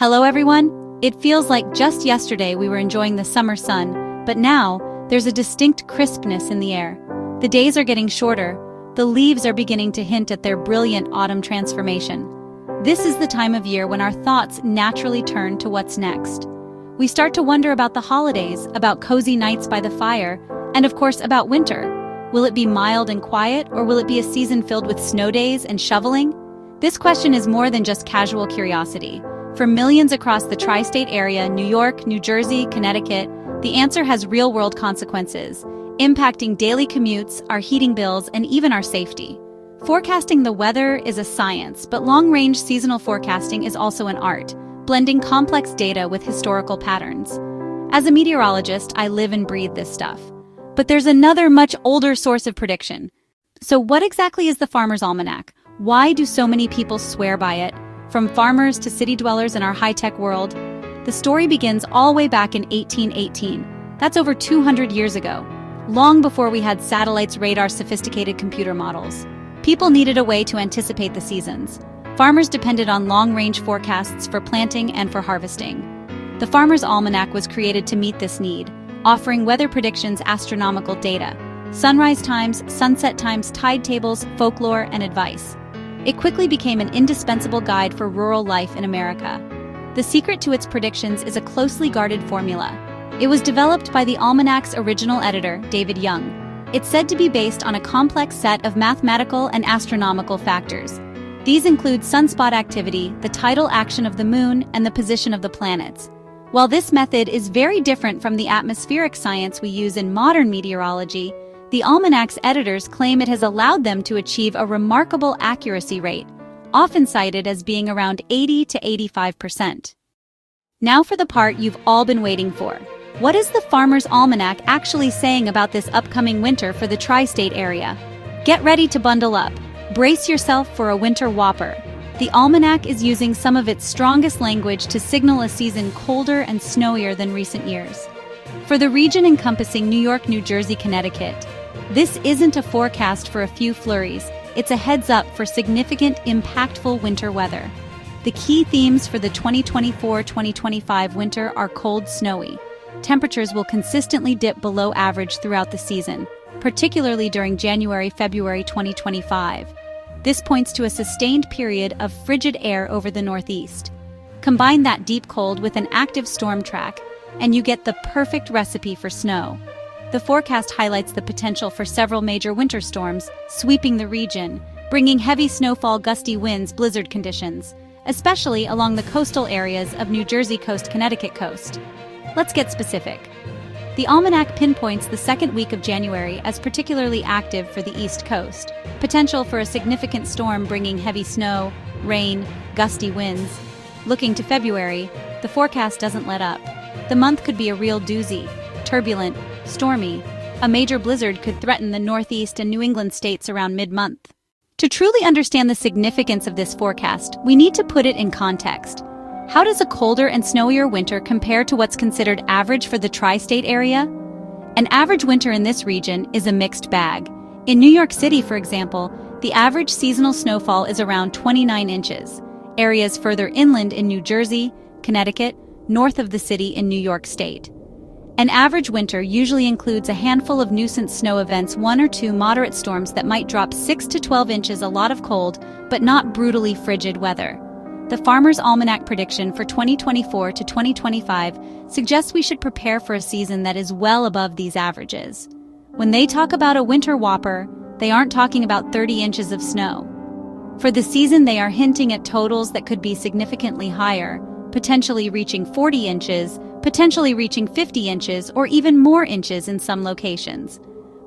Hello everyone! It feels like just yesterday we were enjoying the summer sun, but now there's a distinct crispness in the air. The days are getting shorter, the leaves are beginning to hint at their brilliant autumn transformation. This is the time of year when our thoughts naturally turn to what's next. We start to wonder about the holidays, about cozy nights by the fire, and of course about winter. Will it be mild and quiet, or will it be a season filled with snow days and shoveling? This question is more than just casual curiosity. For millions across the tri-state area, New York, New Jersey, Connecticut, the answer has real-world consequences, impacting daily commutes, our heating bills, and even our safety. Forecasting the weather is a science, but long-range seasonal forecasting is also an art, blending complex data with historical patterns. As a meteorologist, I live and breathe this stuff. But there's another much older source of prediction. So what exactly is the Farmer's Almanac? Why do so many people swear by it? From farmers to city dwellers in our high-tech world, the story begins all the way back in 1818. That's over 200 years ago, long before we had satellites, radar, sophisticated computer models. People needed a way to anticipate the seasons. Farmers depended on long-range forecasts for planting and for harvesting. The Farmer's Almanac was created to meet this need, offering weather predictions, astronomical data, sunrise times, sunset times, tide tables, folklore, and advice. It quickly became an indispensable guide for rural life in America. The secret to its predictions is a closely guarded formula. It was developed by the Almanac's original editor, David Young. It's said to be based on a complex set of mathematical and astronomical factors. These include sunspot activity, the tidal action of the moon, and the position of the planets. While this method is very different from the atmospheric science we use in modern meteorology, the Almanac's editors claim it has allowed them to achieve a remarkable accuracy rate, often cited as being around 80 to 85%. Now for the part you've all been waiting for. What is the Farmer's Almanac actually saying about this upcoming winter for the tri-state area? Get ready to bundle up. Brace yourself for a winter whopper. The Almanac is using some of its strongest language to signal a season colder and snowier than recent years. For the region encompassing New York, New Jersey, Connecticut, this isn't a forecast for a few flurries, it's a heads-up for significant, impactful winter weather. The key themes for the 2024-2025 winter are cold, snowy. Temperatures will consistently dip below average throughout the season, particularly during January-February 2025. This points to a sustained period of frigid air over the Northeast. Combine that deep cold with an active storm track, and you get the perfect recipe for snow. The forecast highlights the potential for several major winter storms sweeping the region, bringing heavy snowfall, gusty winds, blizzard conditions, especially along the coastal areas of New Jersey coast, Connecticut coast. Let's get specific. The Almanac pinpoints the second week of January as particularly active for the East Coast. Potential for a significant storm bringing heavy snow, rain, gusty winds. Looking to February, the forecast doesn't let up. The month could be a real doozy. Turbulent, stormy. A major blizzard could threaten the Northeast and New England states around mid-month. To truly understand the significance of this forecast, we need to put it in context. How does a colder and snowier winter compare to what's considered average for the tri-state area? An average winter in this region is a mixed bag. In New York City, for example, the average seasonal snowfall is around 29 inches. Areas further inland in New Jersey, Connecticut, north of the city in New York State. An average winter usually includes a handful of nuisance snow events, 1 or 2 moderate storms that might drop 6 to 12 inches, a lot of cold, but not brutally frigid weather. The Farmer's Almanac prediction for 2024 to 2025 suggests we should prepare for a season that is well above these averages. When they talk about a winter whopper, they aren't talking about 30 inches of snow. For the season, they are hinting at totals that could be significantly higher, potentially reaching 40 inches, potentially reaching 50 inches, or even more inches in some locations.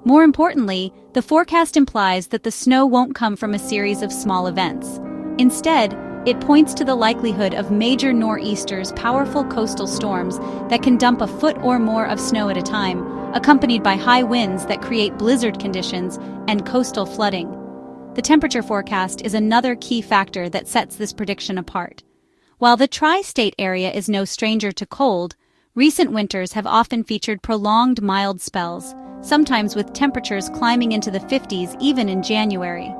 More importantly, the forecast implies that the snow won't come from a series of small events. Instead, it points to the likelihood of major nor'easters, powerful coastal storms that can dump a foot or more of snow at a time, accompanied by high winds that create blizzard conditions and coastal flooding. The temperature forecast is another key factor that sets this prediction apart. While the tri-state area is no stranger to cold, recent winters have often featured prolonged mild spells, sometimes with temperatures climbing into the 50s even in January.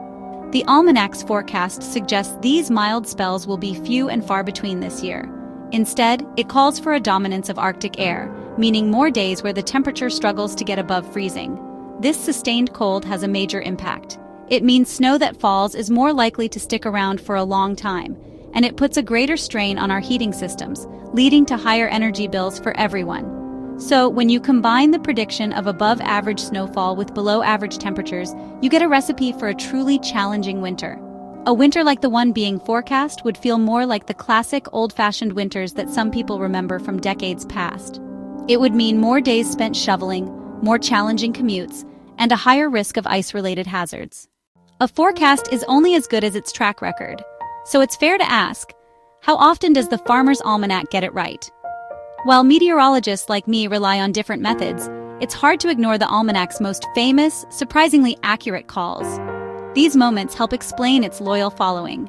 The Almanac's forecast suggests these mild spells will be few and far between this year. Instead, it calls for a dominance of Arctic air, meaning more days where the temperature struggles to get above freezing. This sustained cold has a major impact. It means snow that falls is more likely to stick around for a long time, and it puts a greater strain on our heating systems, leading to higher energy bills for everyone. So, when you combine the prediction of above-average snowfall with below-average temperatures, you get a recipe for a truly challenging winter. A winter like the one being forecast would feel more like the classic old-fashioned winters that some people remember from decades past. It would mean more days spent shoveling, more challenging commutes, and a higher risk of ice-related hazards. A forecast is only as good as its track record, so it's fair to ask, how often does the Farmer's Almanac get it right? While meteorologists like me rely on different methods, it's hard to ignore the Almanac's most famous, surprisingly accurate calls. These moments help explain its loyal following.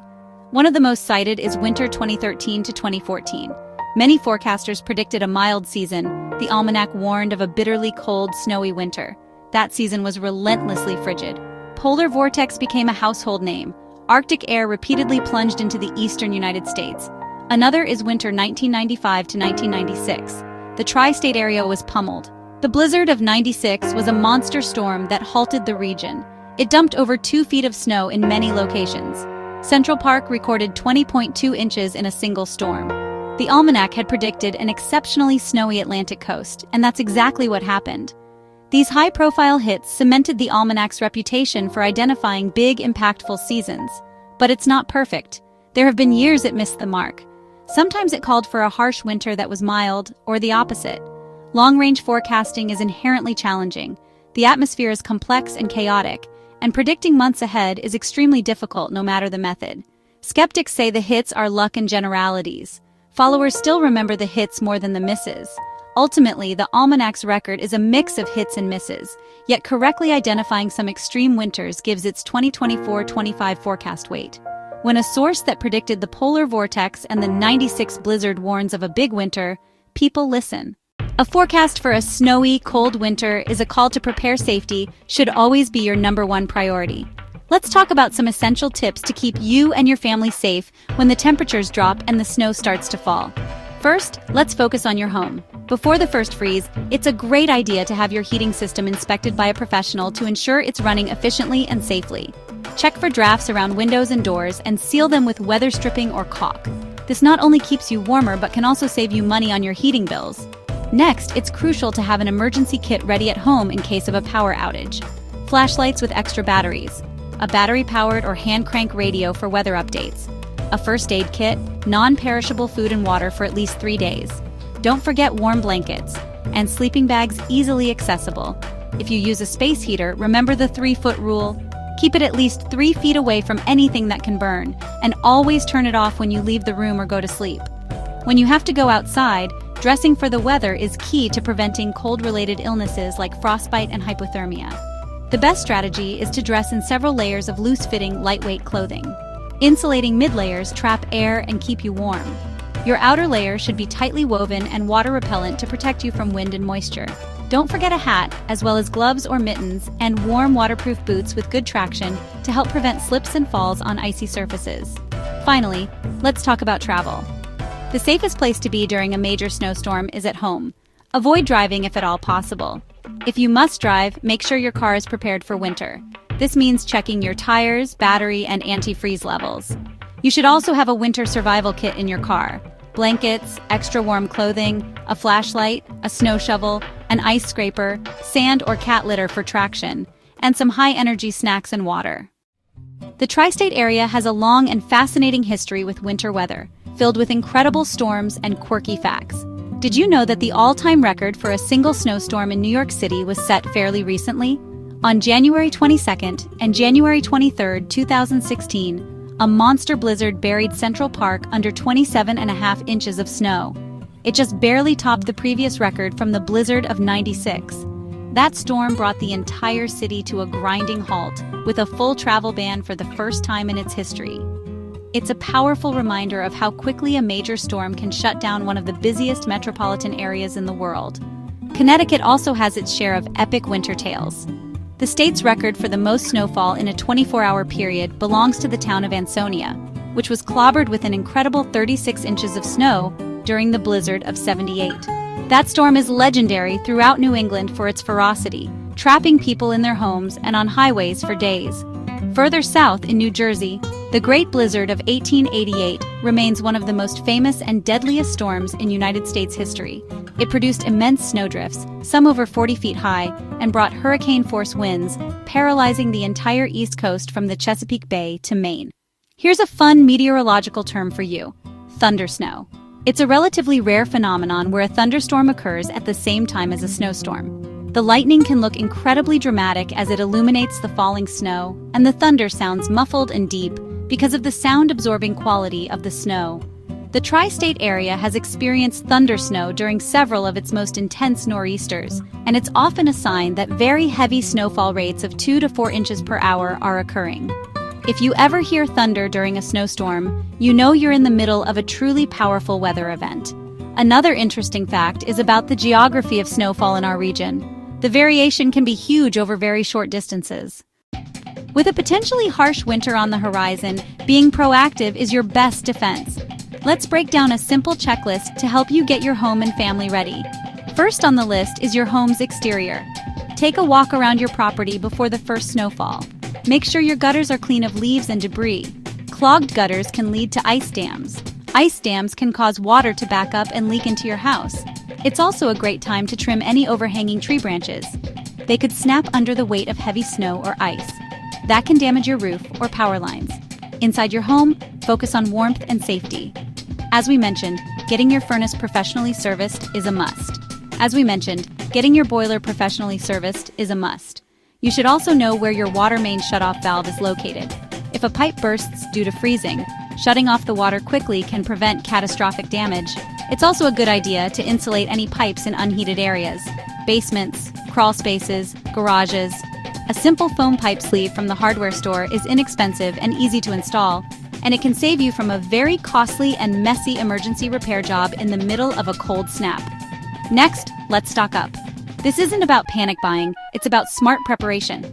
One of the most cited is winter 2013 to 2014. Many forecasters predicted a mild season. The Almanac warned of a bitterly cold, snowy winter. That season was relentlessly frigid. Polar vortex became a household name. Arctic air repeatedly plunged into the eastern United States. Another is winter 1995 to 1996. The tri-state area was pummeled. The blizzard of '96 was a monster storm that halted the region. It dumped over 2 feet of snow in many locations. Central Park recorded 20.2 inches in a single storm. The Almanac had predicted an exceptionally snowy Atlantic coast, and that's exactly what happened. These high-profile hits cemented the Almanac's reputation for identifying big, impactful seasons. But it's not perfect. There have been years it missed the mark. Sometimes it called for a harsh winter that was mild, or the opposite. Long-range forecasting is inherently challenging. The atmosphere is complex and chaotic, and predicting months ahead is extremely difficult no matter the method. Skeptics say the hits are luck and generalities. Followers still remember the hits more than the misses. Ultimately, the Almanac's record is a mix of hits and misses, yet correctly identifying some extreme winters gives its 2024-25 forecast weight. When a source that predicted the polar vortex and the '96 blizzard warns of a big winter, people listen. A forecast for a snowy, cold winter is a call to prepare. Safety should always be your #1 priority. Let's talk about some essential tips to keep you and your family safe when the temperatures drop and the snow starts to fall. First, let's focus on your home. Before the first freeze, it's a great idea to have your heating system inspected by a professional to ensure it's running efficiently and safely. Check for drafts around windows and doors and seal them with weather stripping or caulk. This not only keeps you warmer but can also save you money on your heating bills. Next, it's crucial to have an emergency kit ready at home in case of a power outage. Flashlights with extra batteries, a battery-powered or hand-crank radio for weather updates, a first aid kit, non-perishable food and water for at least 3 days. Don't forget warm blankets, and sleeping bags easily accessible. If you use a space heater, remember the 3-foot rule. Keep it at least 3 feet away from anything that can burn, and always turn it off when you leave the room or go to sleep. When you have to go outside, dressing for the weather is key to preventing cold-related illnesses like frostbite and hypothermia. The best strategy is to dress in several layers of loose-fitting, lightweight clothing. Insulating mid-layers trap air and keep you warm. Your outer layer should be tightly woven and water-repellent to protect you from wind and moisture. Don't forget a hat, as well as gloves or mittens, and warm waterproof boots with good traction to help prevent slips and falls on icy surfaces. Finally, let's talk about travel. The safest place to be during a major snowstorm is at home. Avoid driving if at all possible. If you must drive, make sure your car is prepared for winter. This means checking your tires, battery, and antifreeze levels. You should also have a winter survival kit in your car. Blankets, extra warm clothing, a flashlight, a snow shovel, an ice scraper, sand or cat litter for traction, and some high-energy snacks and water. The tri-state area has a long and fascinating history with winter weather, filled with incredible storms and quirky facts. Did you know that the all-time record for a single snowstorm in New York City was set fairly recently? On January 22nd and January 23rd, 2016, a monster blizzard buried Central Park under 27.5 inches of snow. It just barely topped the previous record from the blizzard of '96. That storm brought the entire city to a grinding halt, with a full travel ban for the first time in its history. It's a powerful reminder of how quickly a major storm can shut down one of the busiest metropolitan areas in the world. Connecticut also has its share of epic winter tales. The state's record for the most snowfall in a 24-hour period belongs to the town of Ansonia, which was clobbered with an incredible 36 inches of snow during the blizzard of '78. That storm is legendary throughout New England for its ferocity, trapping people in their homes and on highways for days. Further south in New Jersey, the Great Blizzard of 1888 remains one of the most famous and deadliest storms in United States history. It produced immense snowdrifts, some over 40 feet high, and brought hurricane-force winds, paralyzing the entire East Coast from the Chesapeake Bay to Maine. Here's a fun meteorological term for you: thundersnow. It's a relatively rare phenomenon where a thunderstorm occurs at the same time as a snowstorm. The lightning can look incredibly dramatic as it illuminates the falling snow, and the thunder sounds muffled and deep because of the sound-absorbing quality of the snow. The tri-state area has experienced thundersnow during several of its most intense nor'easters, and it's often a sign that very heavy snowfall rates of 2 to 4 inches per hour are occurring. If you ever hear thunder during a snowstorm, you know you're in the middle of a truly powerful weather event. Another interesting fact is about the geography of snowfall in our region. The variation can be huge over very short distances. With a potentially harsh winter on the horizon, being proactive is your best defense. Let's break down a simple checklist to help you get your home and family ready. First on the list is your home's exterior. Take a walk around your property before the first snowfall. Make sure your gutters are clean of leaves and debris. Clogged gutters can lead to ice dams. Ice dams can cause water to back up and leak into your house. It's also a great time to trim any overhanging tree branches. They could snap under the weight of heavy snow or ice. That can damage your roof or power lines. Inside your home, focus on warmth and safety. As we mentioned, getting your furnace professionally serviced is a must. Getting your boiler professionally serviced is a must. You should also know where your water main shutoff valve is located. If a pipe bursts due to freezing, shutting off the water quickly can prevent catastrophic damage. It's also a good idea to insulate any pipes in unheated areas: basements, crawl spaces, garages. A simple foam pipe sleeve from the hardware store is inexpensive and easy to install, and it can save you from a very costly and messy emergency repair job in the middle of a cold snap. Next, let's stock up. This isn't about panic buying, it's about smart preparation.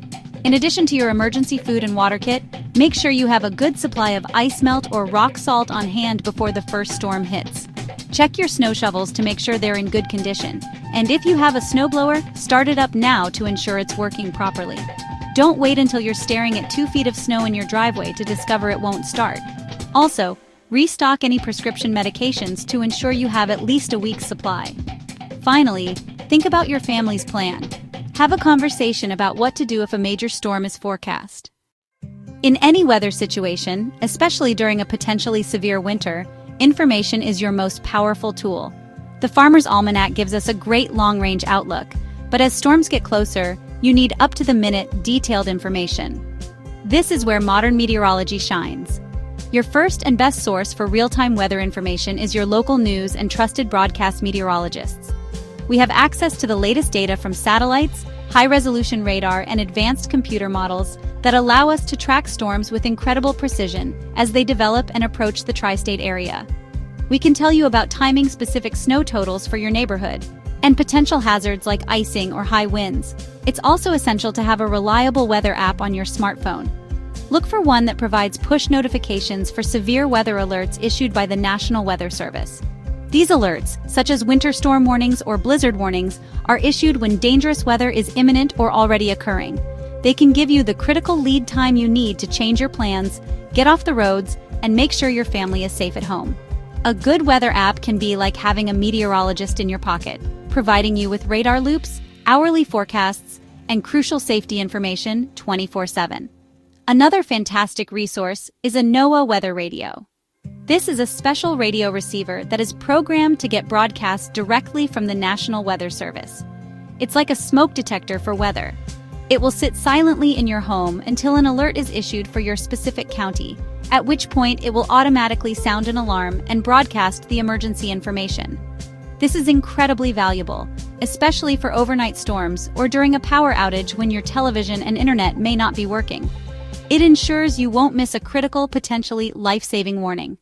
In addition to your emergency food and water kit, make sure you have a good supply of ice melt or rock salt on hand before the first storm hits. Check your snow shovels to make sure they're in good condition, and if you have a snowblower, start it up now to ensure it's working properly. Don't wait until you're staring at 2 feet of snow in your driveway to discover it won't start. Also, restock any prescription medications to ensure you have at least a week's supply. Finally, think about your family's plan. Have a conversation about what to do if a major storm is forecast. In any weather situation, especially during a potentially severe winter, information is your most powerful tool. The Farmer's Almanac gives us a great long-range outlook, but as storms get closer, you need up-to-the-minute, detailed information. This is where modern meteorology shines. Your first and best source for real-time weather information is your local news and trusted broadcast meteorologists. We have access to the latest data from satellites, high-resolution radar, and advanced computer models that allow us to track storms with incredible precision as they develop and approach the tri-state area. We can tell you about timing-specific snow totals for your neighborhood and potential hazards like icing or high winds. It's also essential to have a reliable weather app on your smartphone. Look for one that provides push notifications for severe weather alerts issued by the National Weather Service. These alerts, such as winter storm warnings or blizzard warnings, are issued when dangerous weather is imminent or already occurring. They can give you the critical lead time you need to change your plans, get off the roads, and make sure your family is safe at home. A good weather app can be like having a meteorologist in your pocket, providing you with radar loops, hourly forecasts, and crucial safety information 24/7. Another fantastic resource is a NOAA weather radio. This is a special radio receiver that is programmed to get broadcasts directly from the National Weather Service. It's like a smoke detector for weather. It will sit silently in your home until an alert is issued for your specific county, at which point it will automatically sound an alarm and broadcast the emergency information. This is incredibly valuable, especially for overnight storms or during a power outage when your television and internet may not be working. It ensures you won't miss a critical, potentially life-saving warning.